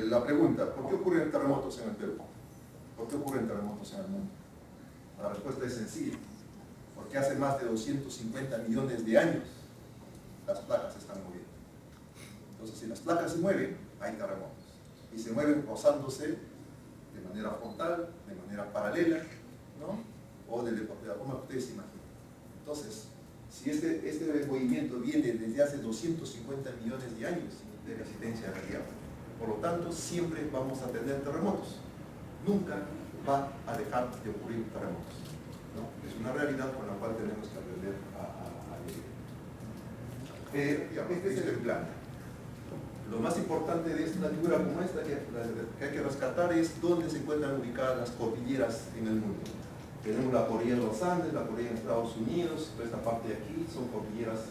La pregunta, ¿por qué ocurren terremotos en el Perú? ¿Por qué ocurren terremotos en el mundo? La respuesta es sencilla. Porque hace más de 250 millones de años las placas se están moviendo. Entonces, si las placas se mueven, hay terremotos. Y se mueven rozándose de manera frontal, de manera paralela, ¿no? O de la forma que ustedes se imaginan. Entonces, si este movimiento viene desde hace 250 millones de años de resistencia a la Tierra, por lo tanto, siempre vamos a tener terremotos. Nunca va a dejar de ocurrir terremotos, ¿no? Es una realidad con la cual tenemos que aprender a vivir. Este es el plan. Lo más importante de una figura como esta que hay que rescatar es dónde se encuentran ubicadas las cordilleras en el mundo. Tenemos la cordillera de los Andes, la cordillera en Estados Unidos, toda esta parte de aquí son cordilleras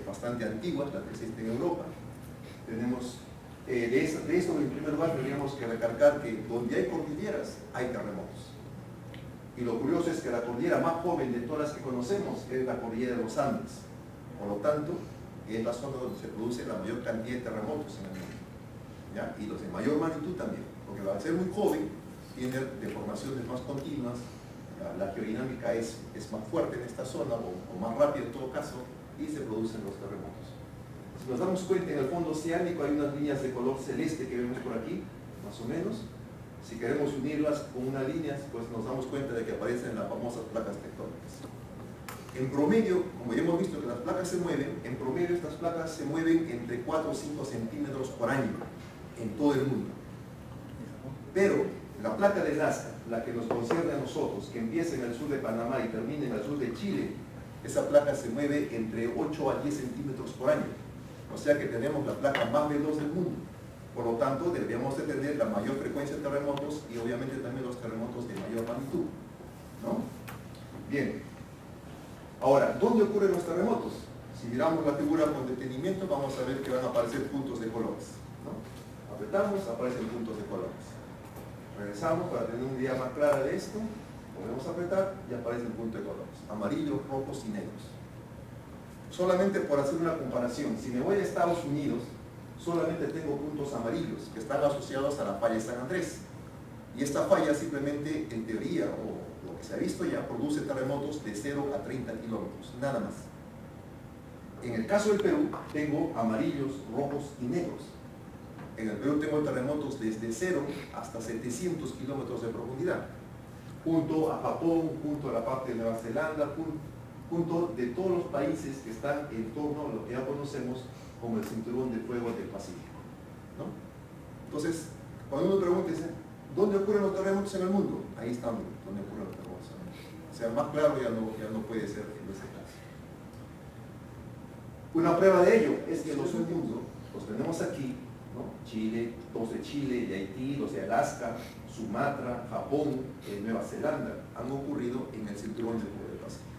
bastante antiguas, las que existen en Europa. Tenemos, de esto en primer lugar tendríamos que recalcar que donde hay cordilleras hay terremotos. Y lo curioso es que la cordillera más joven de todas las que conocemos es la cordillera de los Andes. Por lo tanto, es la zona donde se produce la mayor cantidad de terremotos en el mundo, ¿ya? Y los de mayor magnitud también, porque al ser muy joven, tiene deformaciones más continuas, la geodinámica es más fuerte en esta zona, o más rápida en todo caso, y se producen los terremotos. Si nos damos cuenta, en el fondo oceánico hay unas líneas de color celeste que vemos por aquí, más o menos. Si queremos unirlas con una línea, pues nos damos cuenta de que aparecen las famosas placas tectónicas. En promedio, como ya hemos visto que las placas se mueven, en promedio estas placas se mueven entre 4 o 5 centímetros por año en todo el mundo. Pero la placa de Nazca, la que nos concierne a nosotros, que empieza en el sur de Panamá y termina en el sur de Chile, esa placa se mueve entre 8 a 10 centímetros por año. O sea que tenemos la placa más veloz del mundo. Por lo tanto, deberíamos de tener la mayor frecuencia de terremotos y obviamente también los terremotos de mayor magnitud, ¿no? Bien. Ahora, ¿dónde ocurren los terremotos? Si miramos la figura con detenimiento, vamos a ver que van a aparecer puntos de colores, ¿no? Apretamos, aparecen puntos de colores. Regresamos para tener una idea más clara de esto. Podemos apretar y aparece el punto de colores. Amarillos, rojos y negros. Solamente por hacer una comparación, si me voy a Estados Unidos, solamente tengo puntos amarillos que están asociados a la falla de San Andrés. Y esta falla simplemente, en teoría, o lo que se ha visto ya, produce terremotos de 0 a 30 kilómetros, nada más. En el caso del Perú, tengo amarillos, rojos y negros. En el Perú tengo terremotos desde 0 hasta 700 kilómetros de profundidad, junto a Japón, junto a la parte de Nueva Zelanda, junto de todos los países que están en torno a lo que ya conocemos como el cinturón de fuego del Pacífico, ¿no? Entonces, cuando uno pregunta, dice, ¿dónde ocurren los terremotos en el mundo? Ahí están donde ocurren los terremotos en el mundo. O sea, más claro ya no puede ser en ese caso. Una prueba de ello es que los mundos los tenemos aquí, ¿no? Chile, dos de Chile, de Haití, los de Alaska, Sumatra, Japón, Nueva Zelanda, han ocurrido en el cinturón de fuego del Pacífico.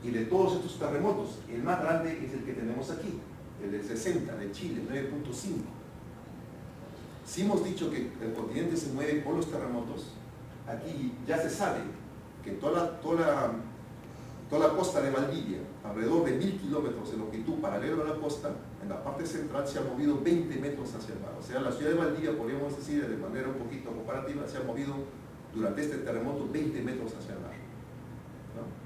Y de todos estos terremotos, el más grande es el que tenemos aquí, el del 60, de Chile, 9.5. Si hemos dicho que el continente se mueve por los terremotos, aquí ya se sabe que toda la costa de Valdivia, alrededor de 1000 kilómetros de longitud paralelo a la costa, en la parte central se ha movido 20 metros hacia el mar. O sea, la ciudad de Valdivia, podríamos decir de manera un poquito comparativa, se ha movido durante este terremoto 20 metros hacia el mar, ¿no?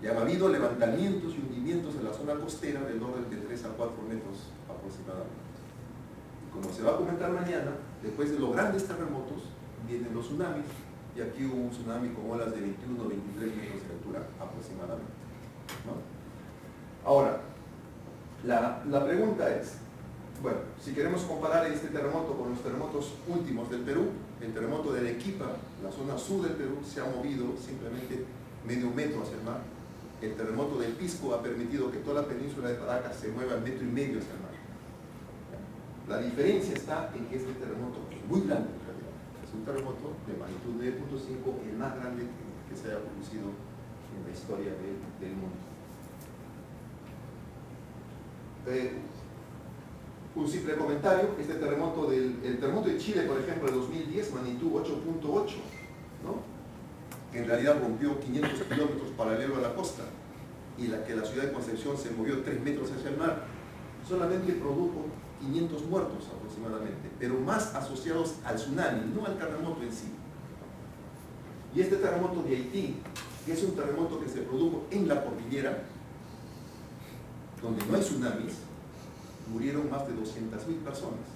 Y han habido levantamientos y hundimientos en la zona costera del orden de 3 a 4 metros aproximadamente. Y como se va a comentar mañana, después de los grandes terremotos vienen los tsunamis, y aquí hubo un tsunami con olas de 21 o 23 metros de altura aproximadamente, ¿no? Ahora, la pregunta es, bueno, si queremos comparar este terremoto con los terremotos últimos del Perú, el terremoto de Arequipa, la zona sur del Perú, se ha movido simplemente medio metro hacia el mar. El terremoto del Pisco ha permitido que toda la península de Paracas se mueva 1,5 metros hacia el mar. La diferencia está en que este terremoto es muy grande en realidad. Es un terremoto de magnitud 9.5, el más grande que se haya producido en la historia del mundo. Un simple comentario, este terremoto el terremoto de Chile, por ejemplo, de 2010, magnitud 8.8, ¿no? Que en realidad rompió 500 kilómetros paralelo a la costa, y que la ciudad de Concepción se movió 3 metros hacia el mar, solamente produjo 500 muertos aproximadamente, pero más asociados al tsunami, no al terremoto en sí. Y este terremoto de Haití, que es un terremoto que se produjo en la cordillera, donde no hay tsunamis, murieron más de 200.000 personas.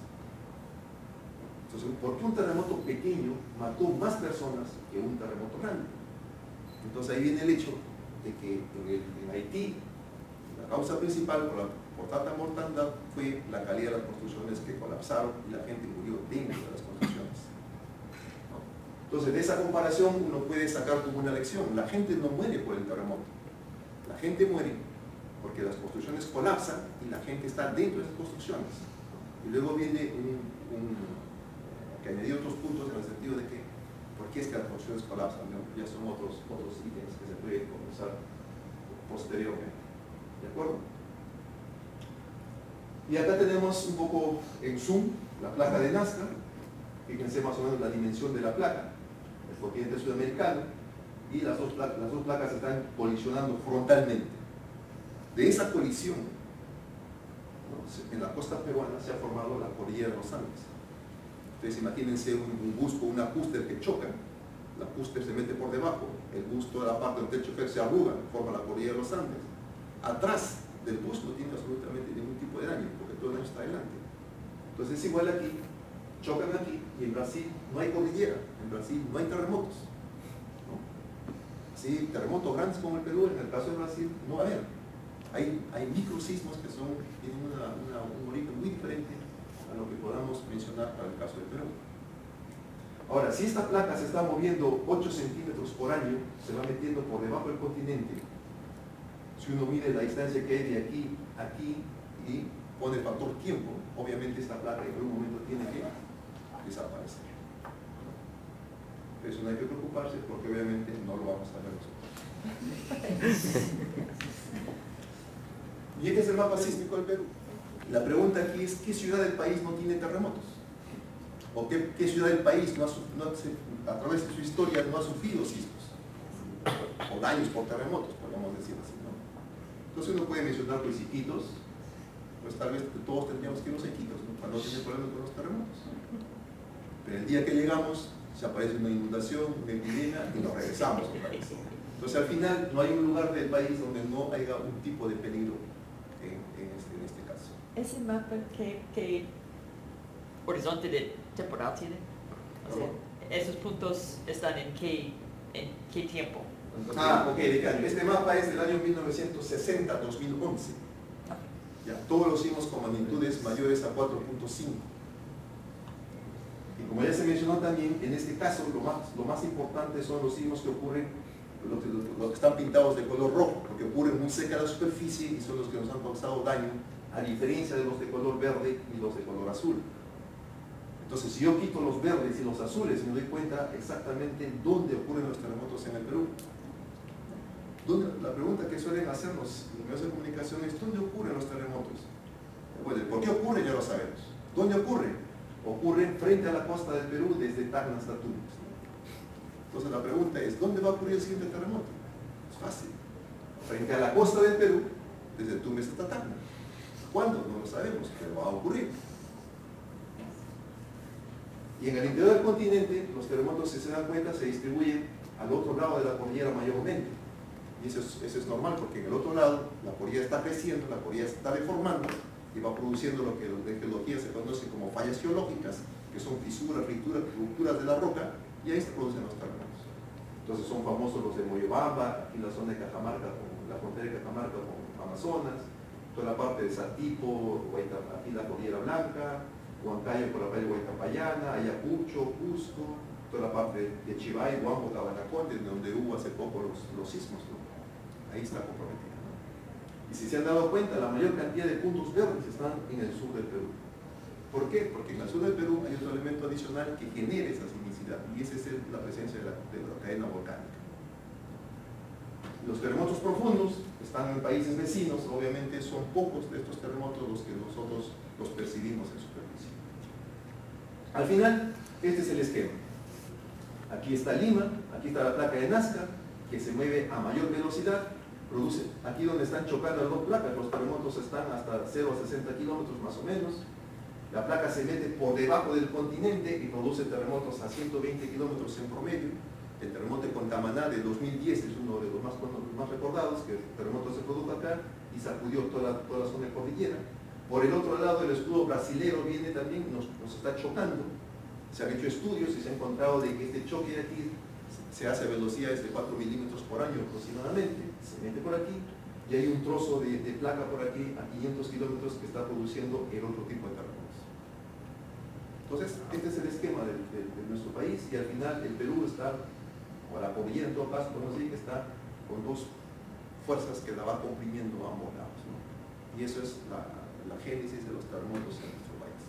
Entonces, ¿por qué un terremoto pequeño mató más personas que un terremoto grande? Entonces ahí viene el hecho de que en Haití la causa principal por tanta mortandad fue la calidad de las construcciones que colapsaron y la gente murió dentro de las construcciones. Entonces, de esa comparación uno puede sacar como una lección: la gente no muere por el terremoto, la gente muere porque las construcciones colapsan y la gente está dentro de esas construcciones. Y luego viene que añadir otros puntos en el sentido de que ¿por qué es que las construcciones colapsan? ¿No? Ya son otros ítems que se pueden conversar posteriormente. ¿De acuerdo? Y acá tenemos un poco en zoom la placa de Nazca. Fíjense más o menos la dimensión de la placa, el continente sudamericano, y las dos placas están colisionando frontalmente. De esa colisión, ¿no?, en la costa peruana se ha formado la cordillera de los Andes. Entonces imagínense un busto, una cúster que chocan, la cúster se mete por debajo, el busto de la parte donde el chofer se arruga, forma la cordillera de los Andes. Atrás del busto no tiene absolutamente ningún tipo de daño, porque todo el daño está adelante. Entonces es igual aquí, chocan aquí, y en Brasil no hay cordillera, en Brasil no hay terremotos, ¿no? Así, terremotos grandes como el Perú, en el caso de Brasil no va a haber. Hay microsismos que tienen un origen muy diferente a lo que podamos mencionar para el caso del Perú. Ahora, si esta placa se está moviendo 8 centímetros por año, se va metiendo por debajo del continente. Si uno mide la distancia que hay de aquí a aquí y pone el factor tiempo, obviamente esta placa en algún momento tiene que desaparecer. Eso no hay que preocuparse porque obviamente no lo vamos a ver nosotros. ¿Y este es el mapa sísmico del Perú? La pregunta aquí es: ¿qué ciudad del país no tiene terremotos? ¿O qué ciudad del país a través de su historia no ha sufrido sismos? O daños por terremotos, podríamos decir así, ¿no? Entonces uno puede mencionar pues Iquitos, pues tal vez todos tendríamos que irnos a Iquitos, ¿no?, para no tener problemas con los terremotos. Pero el día que llegamos, se aparece una inundación, una epidemia y nos regresamos otra vez. Entonces al final no hay un lugar del país donde no haya un tipo de peligro en este caso. ¿Ese mapa que horizonte de temporal tiene? O sea, esos puntos están en qué tiempo. Ok, de año. Este mapa es del año 1960-2011. Ya, todos los sismos con magnitudes mayores a 4.5. Y como ya se mencionó también, en este caso lo más importante son los sismos que ocurren, los que están pintados de color rojo, porque ocurren muy cerca de la superficie y son los que nos han causado daño, a diferencia de los de color verde y los de color azul. Entonces, si yo quito los verdes y los azules, me doy cuenta exactamente dónde ocurren los terremotos en el Perú. La pregunta que suelen hacer los medios de comunicación es: ¿dónde ocurren los terremotos? Bueno, ¿por qué ocurren? Ya lo sabemos. ¿Dónde ocurren? Ocurren frente a la costa del Perú, desde Tacna hasta Tumbes. Entonces la pregunta es: ¿dónde va a ocurrir el siguiente terremoto? Es fácil. Frente a la costa del Perú, desde Tumbes hasta Tacna. ¿Cuándo? No lo sabemos, pero va a ocurrir. Y en el interior del continente, los terremotos, si se dan cuenta, se distribuyen al otro lado de la cordillera mayormente. Y eso es normal, porque en el otro lado la cordillera está creciendo, la cordillera está deformando y va produciendo lo que en geología se conoce como fallas geológicas, que son fisuras, rupturas de la roca, y ahí se producen los terremotos. Entonces son famosos los de Moyobamba, aquí en la zona de Cajamarca, la frontera de Cajamarca con Amazonas, toda la parte de Satipo, aquí la Cordillera Blanca, Huancayo por la playa de Huaycapayana, Ayacucho, Cusco, toda la parte de Chivay, Huambo, Tabanaconte, donde hubo hace poco los sismos, ¿no? Ahí está comprometida, ¿no? Y si se han dado cuenta, la mayor cantidad de puntos verdes están en el sur del Perú. ¿Por qué? Porque en el sur del Perú hay otro elemento adicional que genera esa sismicidad, y esa es la presencia de la cadena volcánica. Los terremotos profundos están en países vecinos, obviamente son pocos de estos terremotos los que nosotros los percibimos en superficie. Al final, este es el esquema. Aquí está Lima, aquí está la placa de Nazca, que se mueve a mayor velocidad, produce, aquí donde están chocando las dos placas, los terremotos están hasta 0 a 60 kilómetros más o menos, La placa se mete por debajo del continente y produce terremotos a 120 kilómetros en promedio. El terremoto de Contamaná de 2010 es uno de los más recordados, que el terremoto se produjo acá y sacudió toda la zona de cordillera. Por el otro lado, el escudo brasilero viene también, nos está chocando. Se han hecho estudios y se ha encontrado de que este choque de aquí se hace a velocidades de 4 milímetros por año aproximadamente, se mete por aquí y hay un trozo de placa por aquí a 500 kilómetros que está produciendo el otro tipo de terremotos. Entonces, este es el esquema de nuestro país y al final el Perú está, o la cordillera en todo caso, podemos decir que está con dos fuerzas que la va comprimiendo a ambos lados, ¿no? Y eso es la génesis de los terremotos en nuestro país.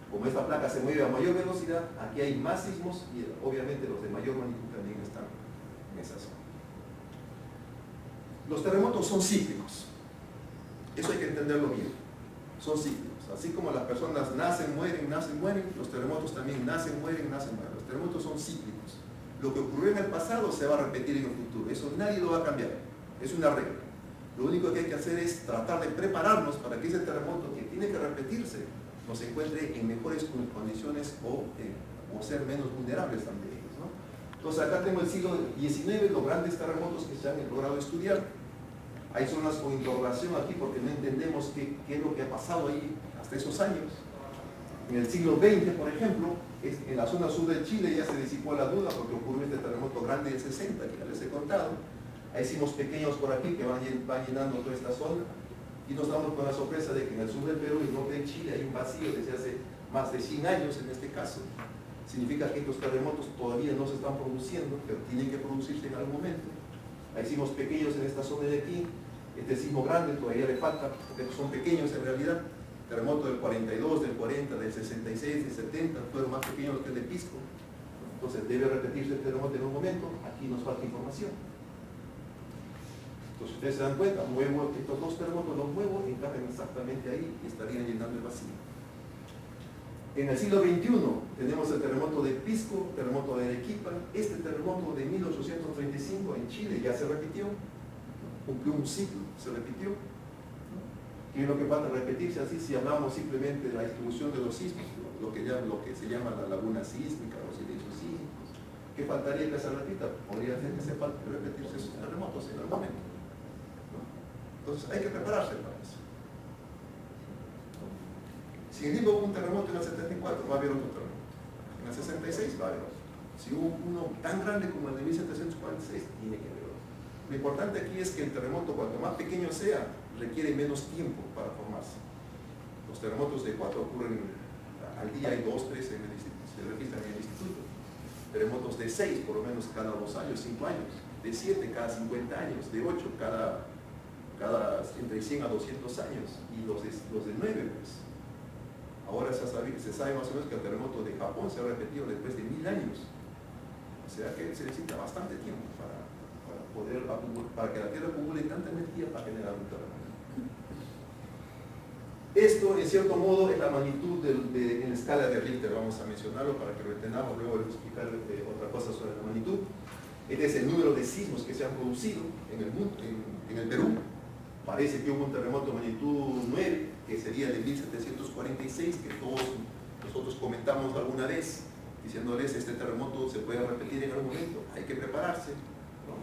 Como esta placa se mueve a mayor velocidad, aquí hay más sismos y obviamente los de mayor magnitud también están en esa zona. Los terremotos son cíclicos. Eso hay que entenderlo bien. Son cíclicos. Así como las personas nacen, mueren, los terremotos también nacen, mueren. Los terremotos son cíclicos. Lo que ocurrió en el pasado se va a repetir en el futuro. Eso nadie lo va a cambiar. Es una regla. Lo único que hay que hacer es tratar de prepararnos para que ese terremoto que tiene que repetirse nos encuentre en mejores condiciones o ser menos vulnerables ante ellos, ¿no? Entonces acá tengo el siglo XIX, los grandes terremotos que se han logrado estudiar. Hay zonas con interrogación aquí porque no entendemos qué es lo que ha pasado ahí hasta esos años. En el siglo XX, por ejemplo, en la zona sur de Chile ya se disipó la duda porque ocurrió este terremoto grande del 60, que ya les he contado. Hay sismos pequeños por aquí que van llenando toda esta zona y nos damos con la sorpresa de que en el sur del Perú y norte de Chile hay un vacío desde hace más de 100 años en este caso. Significa que estos terremotos todavía no se están produciendo, pero tienen que producirse en algún momento. Hay sismos pequeños en esta zona de aquí, este sismo grande todavía le falta, porque son pequeños en realidad. Terremoto del 42, del 40, del 66, del 70, fueron más pequeños que el de Pisco. Entonces debe repetirse el terremoto en un momento, aquí nos falta información. Entonces ustedes se dan cuenta, muevo estos dos terremotos, los muevo, encajan exactamente ahí y estarían llenando el vacío. En el siglo XXI tenemos el terremoto de Pisco, terremoto de Arequipa. Este terremoto de 1835 en Chile ya se repitió, cumplió un ciclo, se repitió. ¿Qué es lo que falta repetirse así si hablamos simplemente de la distribución de los sismos, lo que se llama la laguna sísmica, los silencios sísmicos? ¿Qué faltaría que se repita? Podría ser que se falte repetirse esos terremotos en algún momento, ¿no? Entonces hay que prepararse para eso. Si hubo un terremoto en el 74, va a haber otro terremoto. En el 66 va a haber otro. Si hubo uno tan grande como el de 1746, tiene que haber otro. Lo importante aquí es que el terremoto, cuanto más pequeño sea, requiere menos tiempo para formarse. Los terremotos de 4 ocurren al día, hay 2, 3 se registran en el instituto. Terremotos de 6, por lo menos cada 2 años, 5 años. De 7 cada 50 años. De 8 cada entre 100 a 200 años. Y los de 9, pues. Ahora se sabe más o menos que el terremoto de Japón se ha repetido después de 1000 años. O sea que se necesita bastante tiempo para que la Tierra acumule tanta energía para generar un terremoto. Esto, en cierto modo, es la magnitud en la escala de Richter. Vamos a mencionarlo para que lo entendamos, luego les explicar otra cosa sobre la magnitud. Este es el número de sismos que se han producido en el mundo, en el Perú. Parece que hubo un terremoto de magnitud 9, que sería el de 1746, que todos nosotros comentamos alguna vez, diciéndoles este terremoto se puede repetir en algún momento, hay que prepararse, ¿no?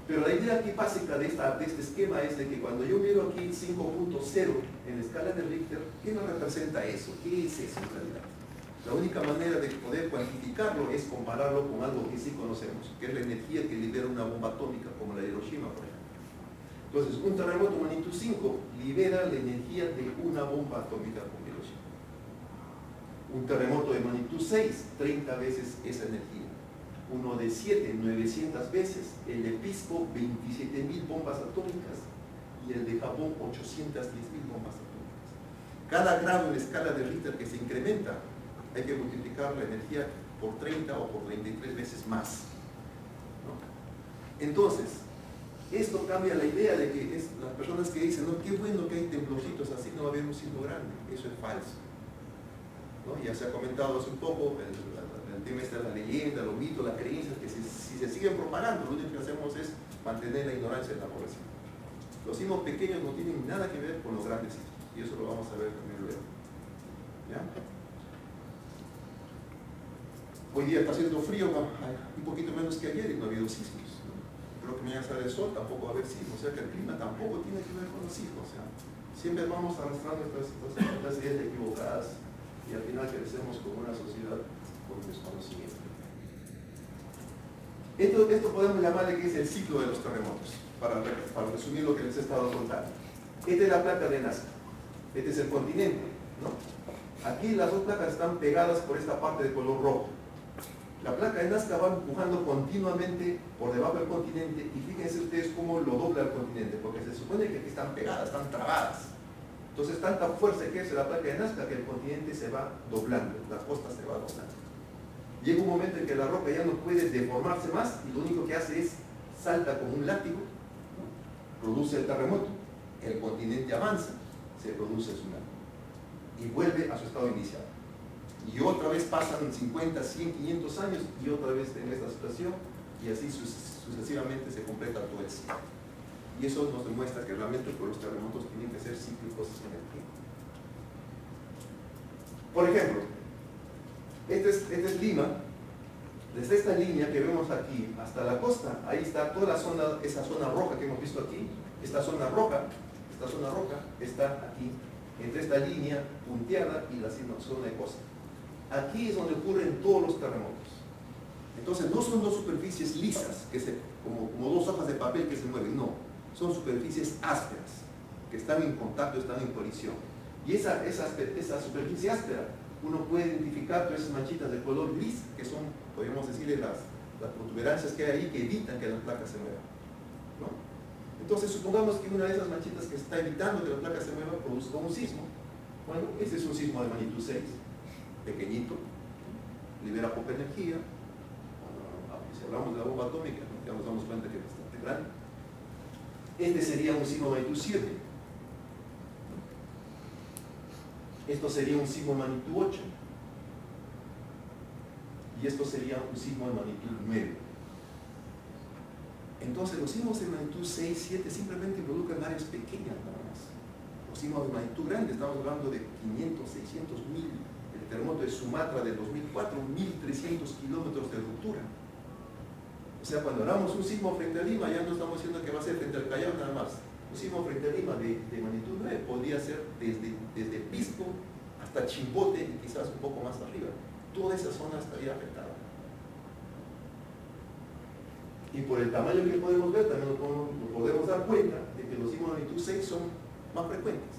Pero la idea aquí básica de este esquema es de que cuando yo miro aquí 5.0 en la escala de Richter, ¿qué nos representa eso? ¿Qué es eso en realidad? La única manera de poder cuantificarlo es compararlo con algo que sí conocemos, que es la energía que libera una bomba atómica como la de Hiroshima, por ejemplo. Entonces, un terremoto magnitud 5 libera la energía de una bomba atómica como Hiroshima. Un terremoto de magnitud 6, 30 veces esa energía. Uno de 7, 900 veces. El de Pisco, 27.000 bombas atómicas. Y el de Japón, 810.000 bombas atómicas. Cada grado en la escala de Richter que se incrementa, hay que multiplicar la energía por 30 o por 33 veces más, ¿no? Entonces, esto cambia la idea de que las personas que dicen, no, qué bueno que hay temblorcitos así, no va a haber un sismo grande. Eso es falso, ¿no? Ya se ha comentado hace un poco el tema de la leyenda, los mitos, las creencias, que si se siguen propagando, lo único que hacemos es mantener la ignorancia de la población. Los sismos pequeños no tienen nada que ver con los grandes sismos, y eso lo vamos a ver también luego. ¿Ya? Hoy día está haciendo frío, un poquito menos que ayer y no ha habido sismos, ¿no? Creo que mañana sale el sol, tampoco va a haber sismos, o sea que el clima tampoco tiene que ver con los sismos. O sea, siempre vamos arrastrando estas ideas equivocadas y al final crecemos como una sociedad con desconocimiento. Esto podemos llamarle que es el ciclo de los terremotos, para resumir lo que les he estado contando. Esta es la placa de Nazca, este es el continente, ¿no? Aquí las dos placas están pegadas por esta parte de color rojo. La placa de Nazca va empujando continuamente por debajo del continente y fíjense ustedes cómo lo dobla el continente, porque se supone que aquí están pegadas, están trabadas. Entonces tanta fuerza ejerce la placa de Nazca que el continente se va doblando, la costa se va doblando. Llega un momento en que la roca ya no puede deformarse más y lo único que hace es salta como un látigo, ¿no? Produce el terremoto, el continente avanza, se produce el tsunami y vuelve a su estado inicial. Y otra vez pasan 50, 100, 500 años y otra vez en esta situación y así sucesivamente se completa todo el ciclo. Y eso nos demuestra que realmente los terremotos tienen que ser cíclicos en el tiempo. Por ejemplo, este es Lima. Desde esta línea que vemos aquí hasta la costa, ahí está toda la zona, esa zona roja que hemos visto aquí. Esta zona roja está aquí, entre esta línea punteada y la zona de costa. Aquí es donde ocurren todos los terremotos. Entonces no son dos superficies lisas, como dos hojas de papel que se mueven, no. Son superficies ásperas, que están en contacto, están en colisión. Y esa superficie áspera, uno puede identificar todas esas manchitas de color gris, que son, podríamos decirle, las protuberancias que hay ahí que evitan que las placas se muevan, ¿no? Entonces supongamos que una de esas manchitas que está evitando que la placa se mueva produzca un sismo. Bueno, este es un sismo de magnitud 6, pequeñito, libera poca energía. Si hablamos de la bomba atómica, ya nos damos cuenta que es bastante grande. Este sería un sismo de magnitud 7. Esto sería un sismo de magnitud 8. Y esto sería un sismo de magnitud 9. Entonces los sismos de magnitud 6, 7 simplemente provocan áreas pequeñas nada más. Los sismos de magnitud grande, estamos hablando de 500, 600, 1000. El terremoto de Sumatra del 2004, 1300 kilómetros de ruptura. O sea, cuando hablamos un sismo frente a Lima, ya no estamos diciendo que va a ser frente al Callao nada más. Un sismo frente a Lima de magnitud 9 podría ser desde Pisco hasta Chimbote y quizás un poco más arriba. Toda esa zona estaría afectada. Y por el tamaño que podemos ver, también nos podemos dar cuenta de que los sismos de magnitud 6 son más frecuentes.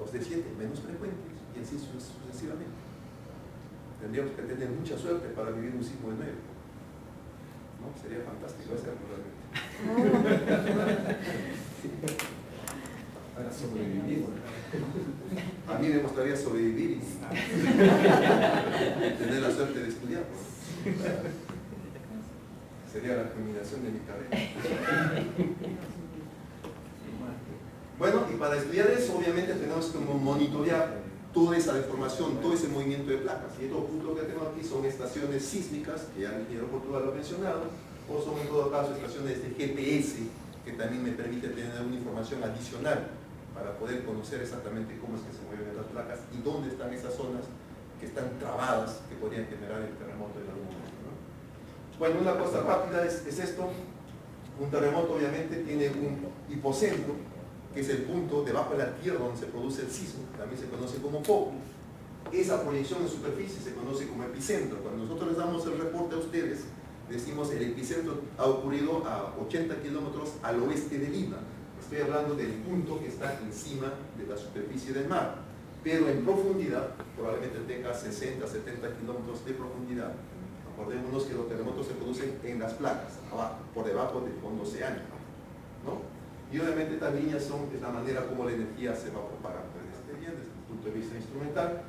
Los de 7 menos frecuentes y así sucesivamente. Tendríamos que tener mucha suerte para vivir un sismo de 9. ¿No? Sería fantástico hacerlo realmente. Para sobrevivir. A mí me gustaría sobrevivir y tener la suerte de estudiar. Sería la culminación de mi carrera. Bueno, y para estudiar eso, obviamente tenemos que monitorear toda esa deformación, todo ese movimiento de placas. Y otro punto que tengo aquí son estaciones sísmicas, que ya el ingeniero Portugal lo ha mencionado, o son en todo caso estaciones de GPS, que también me permite tener una información adicional para poder conocer exactamente cómo es que se mueven las placas y dónde están esas zonas que están trabadas, que podrían generar el terremoto en algún momento, ¿no? Bueno, una cosa rápida es esto. Un terremoto obviamente tiene un hipocentro, que es el punto debajo de la tierra donde se produce el sismo, también se conoce como foco. Esa proyección en superficie se conoce como epicentro. Cuando nosotros les damos el reporte a ustedes, decimos el epicentro ha ocurrido a 80 kilómetros al oeste de Lima. Estoy hablando del punto que está encima de la superficie del mar, pero en profundidad probablemente tenga 60, 70 kilómetros de profundidad. Acordémonos que los terremotos se producen en las placas, abajo, por debajo del fondo oceánico, ¿no? Y obviamente estas líneas es la manera como la energía se va propagando desde el punto de vista instrumental.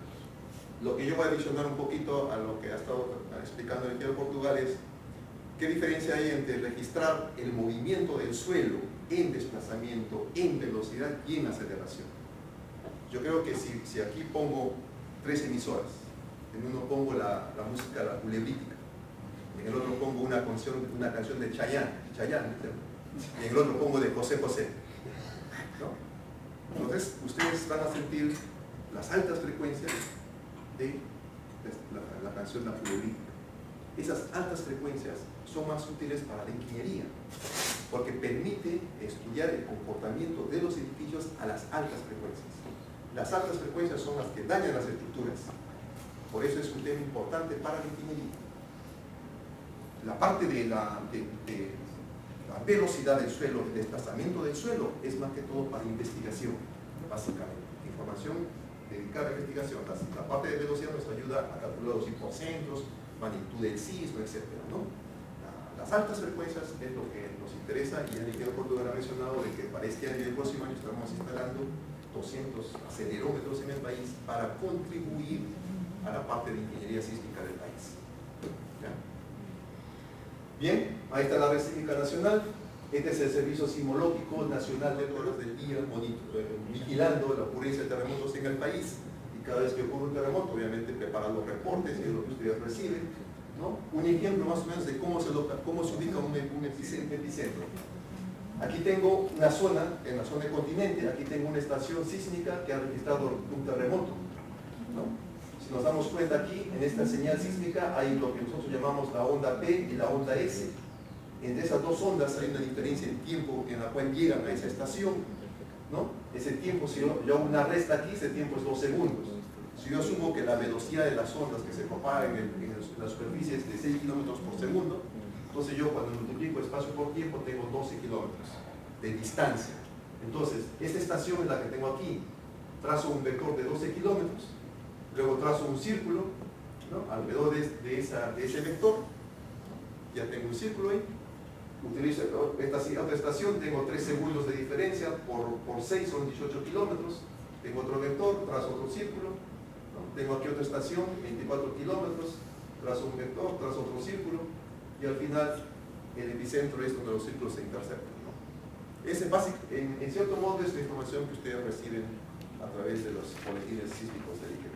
Lo que yo voy a adicionar un poquito a lo que ha estado explicando el ingeniero Portugal es qué diferencia hay entre registrar el movimiento del suelo en desplazamiento, en velocidad y en aceleración. Yo creo que si aquí pongo 3 emisoras, en uno pongo la música, la culebrítica, en el otro pongo una canción de Chayanne, y en el otro pongo de José José, ¿no? Entonces ustedes van a sentir las altas frecuencias de la canción napoleónica. Esas altas frecuencias son más útiles para la ingeniería, porque permite estudiar el comportamiento de los edificios a las altas frecuencias. Las altas frecuencias son las que dañan las estructuras. Por eso es un tema importante para la ingeniería. La parte de la velocidad del suelo, el desplazamiento del suelo, es más que todo para investigación, básicamente. Información dedicada a investigación. La parte de velocidad nos ayuda a calcular los hipocentros, magnitud del sismo, etc., ¿no? Las altas frecuencias es lo que nos interesa, y el ingeniero Portugal ha mencionado de que para este año y el próximo año estamos instalando 200 acelerómetros en el país para contribuir a la parte de ingeniería sísmica del país. ¿Ya? Bien, ahí está la red sísmica nacional. Este es el Servicio Sismológico Nacional de horas del día, vigilando la ocurrencia de terremotos en el país. Y cada vez que ocurre un terremoto, obviamente prepara los reportes y es lo que ustedes reciben, ¿no? Un ejemplo más o menos de cómo se ubica un epicentro. Aquí tengo una zona, en la zona del continente, aquí tengo una estación sísmica que ha registrado un terremoto, ¿no? Si nos damos cuenta aquí, en esta señal sísmica hay lo que nosotros llamamos la onda P y la onda S. Entre esas dos ondas hay una diferencia en tiempo en la cual llegan a esa estación, ¿no? Ese tiempo, si yo hago una resta aquí, ese tiempo es 2 segundos. Si yo asumo que la velocidad de las ondas que se propagan en la superficie es de 6 kilómetros por segundo, entonces yo cuando multiplico espacio por tiempo tengo 12 kilómetros de distancia. Entonces, esta estación es la que tengo aquí. Trazo un vector de 12 kilómetros, luego trazo un círculo, ¿no?, alrededor de ese vector. Ya tengo un círculo ahí. Utilizo esta otra estación, tengo 3 segundos de diferencia, por 6 son 18 kilómetros. Tengo otro vector, trazo otro círculo, ¿no? Tengo aquí otra estación, 24 kilómetros, trazo un vector, trazo otro círculo, y al final el epicentro es donde los círculos se interceptan, ¿no? Ese básico, en cierto modo, es la información que ustedes reciben a través de los boletines sísmicos del IGP,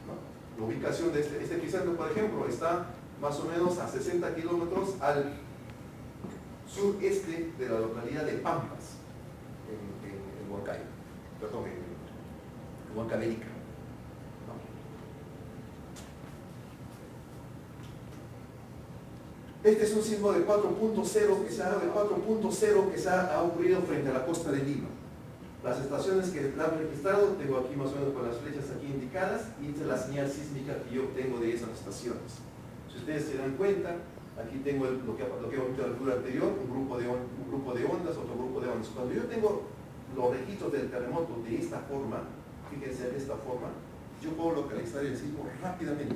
¿no? La ubicación de este epicentro, por ejemplo, está más o menos a 60 kilómetros al sureste de la localidad de Pampas, en Huancayo, perdón, en Huancavelica, ¿no? Este es un sismo de 4.0 que se ha ocurrido frente a la costa de Lima. Las estaciones que la han registrado, tengo aquí más o menos con las flechas aquí indicadas, y esta es la señal sísmica que yo obtengo de esas estaciones. Si ustedes se dan cuenta, aquí tengo lo que hemos visto en la altura anterior, un grupo de ondas, otro grupo de ondas. Cuando yo tengo los registros del terremoto de esta forma, fíjense de esta forma, yo puedo localizar el sismo rápidamente,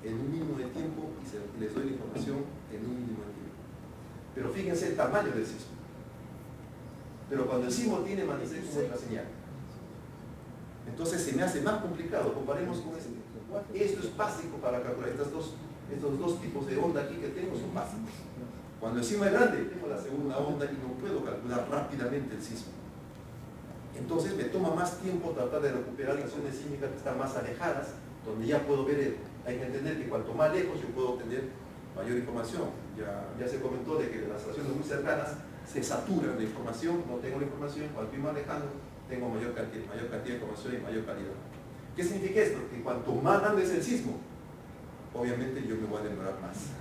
en un mínimo de tiempo, y les doy la información en un mínimo de tiempo. Pero fíjense el tamaño del sismo. Pero cuando el sismo tiene magnitud como es la señal, entonces se me hace más complicado. Comparemos con este. Esto es básico para calcular. Estos dos tipos de onda aquí que tengo son básicos. Cuando el sismo es grande, tengo la segunda onda y no puedo calcular rápidamente el sismo. Entonces me toma más tiempo tratar de recuperar estaciones sísmicas que están más alejadas, donde ya puedo ver. Hay que entender que cuanto más lejos yo puedo obtener mayor información. Ya se comentó de que las estaciones muy cercanas se saturan de información, no tengo la información. Cuanto estoy más lejano, tengo mayor cantidad de información y mayor calidad. ¿Qué significa esto? Que cuanto más grande es el sismo, obviamente yo me voy a demorar más.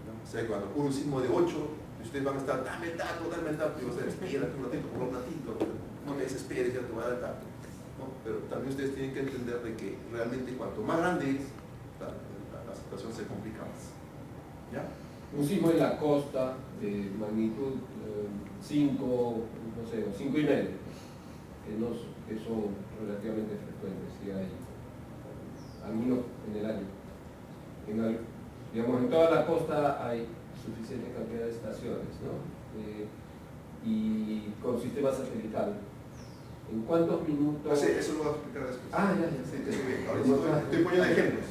¿No? O sea, cuando ocurre un sismo de 8, ustedes van a estar, dame el dato, y vas a decir, espérate un ratito, por un ratito, no me desesperes, ya te voy a dar el dato, ¿no? Pero también ustedes tienen que entender de que realmente cuanto más grande es, la situación se complica más. ¿Ya? Un sismo en la costa de magnitud 5, no sé, o 5 y medio, que son relativamente frecuentes, y hay algunos en el año. Digamos, en toda la costa hay suficiente cantidad de estaciones, ¿no? Y con sistema satelital. ¿En cuántos minutos? Sí, eso lo voy a explicar después. Ya. Sí, ahora estoy poniendo ejemplos.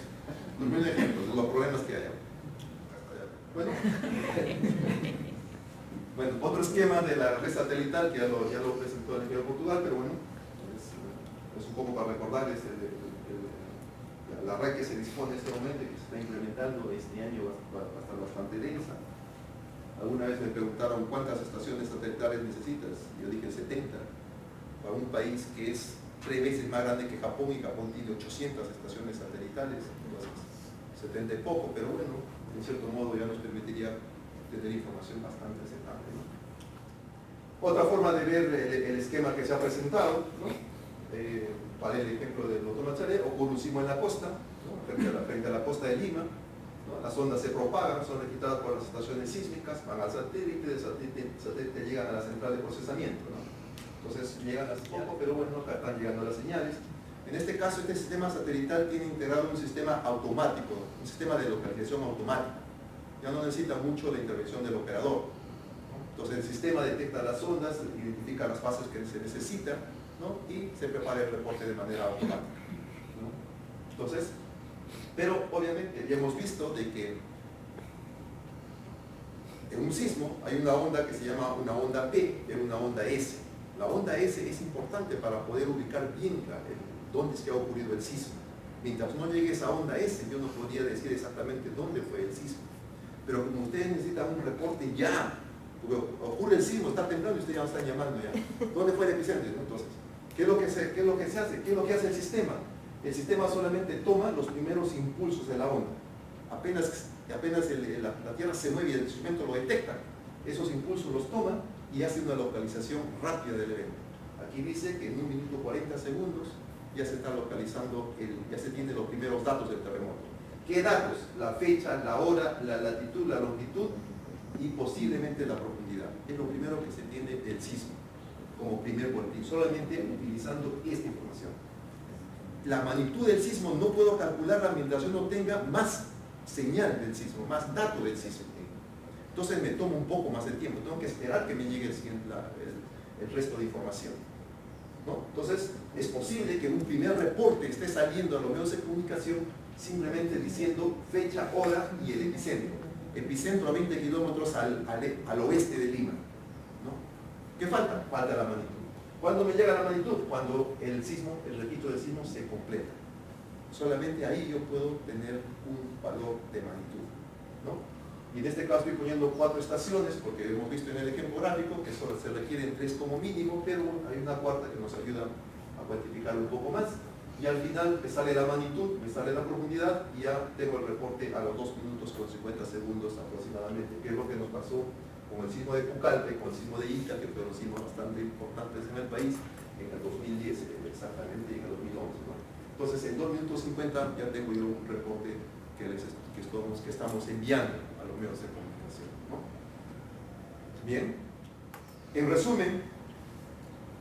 De los problemas que hay. Bueno, otro esquema de la red satelital que ya lo presentó el ingeniero Portugal, pero bueno, es un poco para recordarles la red que se dispone en este momento y que se está implementando este año bastante densa. Alguna vez me preguntaron cuántas estaciones satelitales necesitas, yo dije 70, para un país que es 3 veces más grande que Japón, y Japón tiene 800 estaciones satelitales, entonces 70 y poco, pero bueno, en cierto modo ya nos permitiría tener información bastante aceptable, ¿no? Otra forma de ver el esquema que se ha presentado, ¿no? Para el ejemplo del doctor Macharé, ocurre un sismo en la costa, ¿no? frente a la costa de Lima, ¿no? Las ondas se propagan, son registradas por las estaciones sísmicas, van al satélite, del satélite llegan a la central de procesamiento, ¿no? Entonces llegan hace poco, pero bueno, están llegando las señales. En este caso, este sistema satelital tiene integrado un sistema automático, un sistema de localización automático. Ya no necesita mucho la intervención del operador, ¿no? Entonces el sistema detecta las ondas, identifica las fases que se necesitan, ¿no? Y se prepara el reporte de manera automática, ¿no? Entonces, pero obviamente ya hemos visto de que en un sismo hay una onda que se llama una onda P y una onda S. La onda S es importante para poder ubicar bien dónde es que ha ocurrido el sismo. Mientras no llegue esa onda S, yo no podría decir exactamente dónde fue el sismo. Pero como ustedes necesitan un reporte ya, porque ocurre el sismo, está temblando y ustedes ya me están llamando ya. ¿Dónde fue el epicentro? Entonces, ¿qué es lo que se hace? ¿Qué es lo que hace el sistema? El sistema solamente toma los primeros impulsos de la onda. Apenas la Tierra se mueve y el instrumento lo detecta, esos impulsos los toma y hace una localización rápida del evento. Aquí dice que en 1 minuto 40 segundos ya se está localizando, ya se tienen los primeros datos del terremoto. ¿Qué datos? La fecha, la hora, la latitud, la longitud y posiblemente la profundidad. Es lo primero que se tiene del sismo, como primer boletín, solamente utilizando esta información. La magnitud del sismo no puedo calcularla mientras yo no tenga más señal del sismo, más datos del sismo. Entonces me toma un poco más de tiempo, tengo que esperar que me llegue el resto de información, ¿no? Entonces es posible que un primer reporte esté saliendo a los medios de comunicación simplemente diciendo fecha, hora y el epicentro. Epicentro a 20 kilómetros al oeste de Lima, ¿no? ¿Qué falta? Falta la magnitud. ¿Cuándo me llega la magnitud? Cuando el registro del sismo se completa. Solamente ahí yo puedo tener un valor de magnitud, ¿no? Y en este caso estoy poniendo 4 estaciones, porque hemos visto en el ejemplo gráfico que solo se requieren 3 como mínimo, pero hay una cuarta que nos ayuda a cuantificar un poco más. Y al final me sale la magnitud, me sale la profundidad y ya tengo el reporte a los 2 minutos con 50 segundos aproximadamente, que es lo que nos pasó con el sismo de Pucallpa y con el sismo de Ica, que fueron sismos bastante importantes en el país, en el 2010 exactamente, y en el 2011, ¿no? Entonces en 2 minutos 50 ya tengo yo un reporte que estamos enviando a los medios de comunicación, ¿no? Bien, en resumen,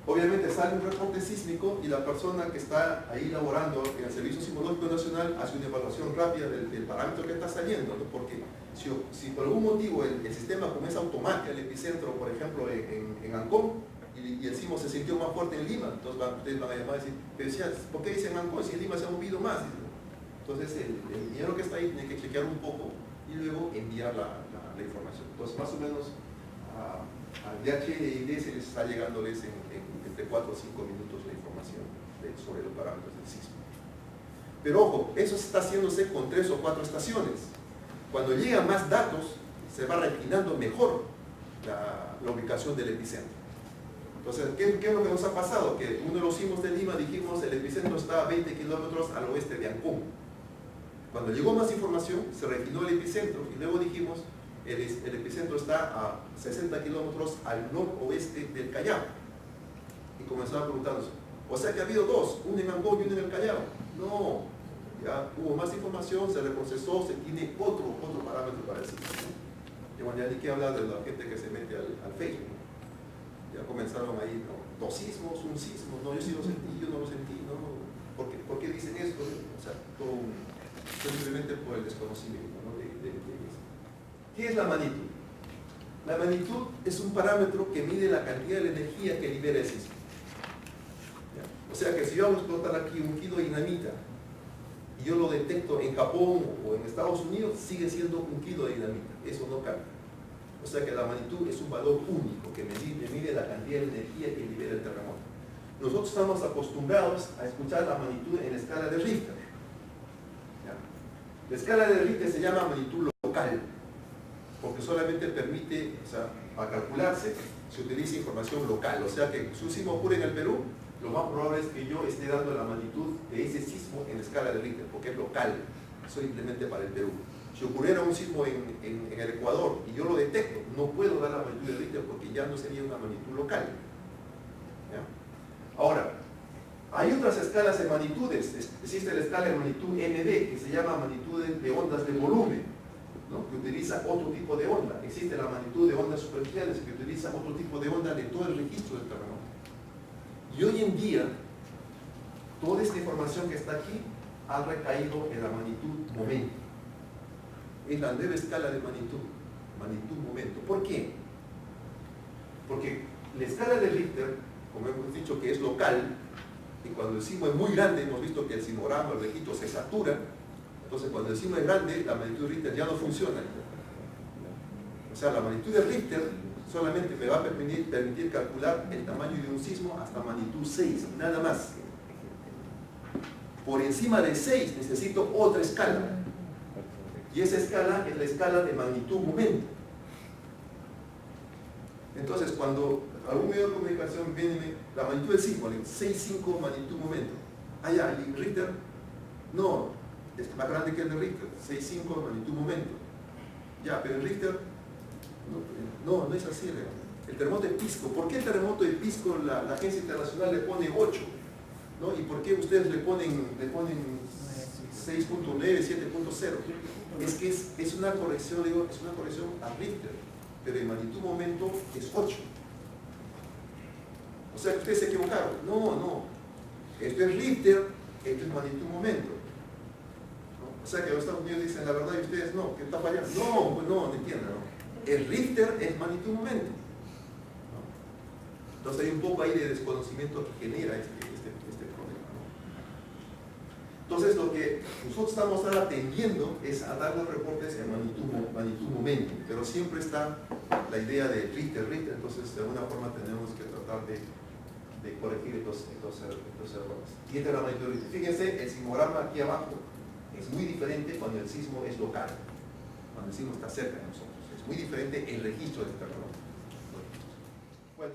obviamente sale un reporte sísmico y la persona que está ahí laborando en el Servicio Sismológico Nacional hace una evaluación rápida del parámetro que está saliendo, ¿no? Porque si por algún motivo el sistema como es automático, el epicentro, por ejemplo, en Ancón, y el sismo se sintió más fuerte en Lima, entonces ustedes van a llamar y decir, pero decías, ¿por qué dicen Ancón si en Lima se ha movido más? Entonces el ingeniero que está ahí tiene que chequear un poco y luego enviar la información. Entonces más o menos al DHID se les está llegándoles entre 4 o 5 minutos la información sobre los parámetros del sismo. Pero ojo, eso está haciéndose con 3 o 4 estaciones. Cuando llegan más datos, se va refinando mejor la ubicación del epicentro. Entonces, ¿qué es lo que nos ha pasado? Que uno de los sismos de Lima dijimos el epicentro está a 20 kilómetros al oeste de Ancón. Cuando llegó más información, se refinó el epicentro y luego dijimos el epicentro está a 60 kilómetros al noroeste del Callao. Y comenzaron a preguntarnos, o sea que ha habido 2, uno en Ancón y uno en el Callao. No, ya hubo más información, se reprocesó, se tiene otro parámetro para el sismo, ¿no? Y bueno, ya ni que hablar de la gente que se mete al Facebook, ¿no? Ya comenzaron ahí, ¿no? 2 sismos, un sismo, no, yo sí lo sentí, yo no lo sentí, ¿no? ¿Por qué dicen esto? O sea, simplemente por el desconocimiento, ¿no? de eso. ¿Qué es la magnitud? La magnitud es un parámetro que mide la cantidad de energía que libera el sismo. ¿Ya? O sea que si yo hago explotar aquí 1 kilo de dinamita y yo lo detecto en Japón o en Estados Unidos, sigue siendo 1 kilo de dinamita, eso no cambia. O sea que la magnitud es un valor único que mide la cantidad de energía que libera el terremoto. Nosotros estamos acostumbrados a escuchar la magnitud en la escala de Richter. ¿Ya? La escala de Richter se llama magnitud local, porque solamente permite, o sea, para calcularse, se utiliza información local. O sea que si un sismo ocurre en el Perú, lo más probable es que yo esté dando la magnitud de ese sismo en escala de Richter, porque es local, simplemente para el Perú. Si ocurriera un sismo en el Ecuador y yo lo detecto, no puedo dar la magnitud de Richter porque ya no sería una magnitud local. ¿Ya? Ahora, hay otras escalas de magnitudes. Existe la escala de magnitud MD, que se llama magnitud de ondas de volumen, ¿no? Que utiliza otro tipo de onda. Existe la magnitud de ondas superficiales, que utiliza otro tipo de onda de todo el registro del terremoto. Y hoy en día, toda esta información que está aquí ha recaído en la magnitud momento. Es la nueva escala de magnitud momento. ¿Por qué? Porque la escala de Richter, como hemos dicho que es local, y cuando el sismo es muy grande, hemos visto que el sismograma, el registro se satura. Entonces cuando el sismo es grande, la magnitud de Richter ya no funciona. O sea, la magnitud de Richter solamente me va a permitir calcular el tamaño de un sismo hasta magnitud 6, nada más. Por encima de 6 necesito otra escala. Y esa escala es la escala de magnitud momento. Entonces, cuando algún medio de comunicación viene la magnitud del sismo, 6,5 magnitud momento. Ah, ya, y Richter, no, es más grande que el de Richter, 6,5 magnitud momento. Ya, pero el Richter, no es así, ¿verdad? El terremoto de Pisco, ¿por qué el terremoto de Pisco la agencia internacional le pone 8? ¿No? ¿Y por qué ustedes le ponen 6.9, 7.0? Es que es una corrección, digo, es una corrección a Richter, pero en magnitud momento es 8. O sea que ustedes se equivocaron. No. Esto es Richter, esto es magnitud momento. ¿No? O sea que los Estados Unidos dicen la verdad y ustedes no, que está fallando. No entiendan, ¿no? El Richter es magnitud momento. ¿No? Entonces hay un poco ahí de desconocimiento que genera este problema, ¿no? Entonces lo que nosotros estamos ahora atendiendo es a dar los reportes en magnitud momento, pero siempre está la idea de Richter, entonces de alguna forma tenemos que tratar de corregir estos errores. Y esta es la magnitud de Richter. Fíjense, el sismograma aquí abajo es muy diferente cuando el sismo es local, cuando el sismo está cerca de nosotros. Es muy diferente el registro del terremoto. Bueno,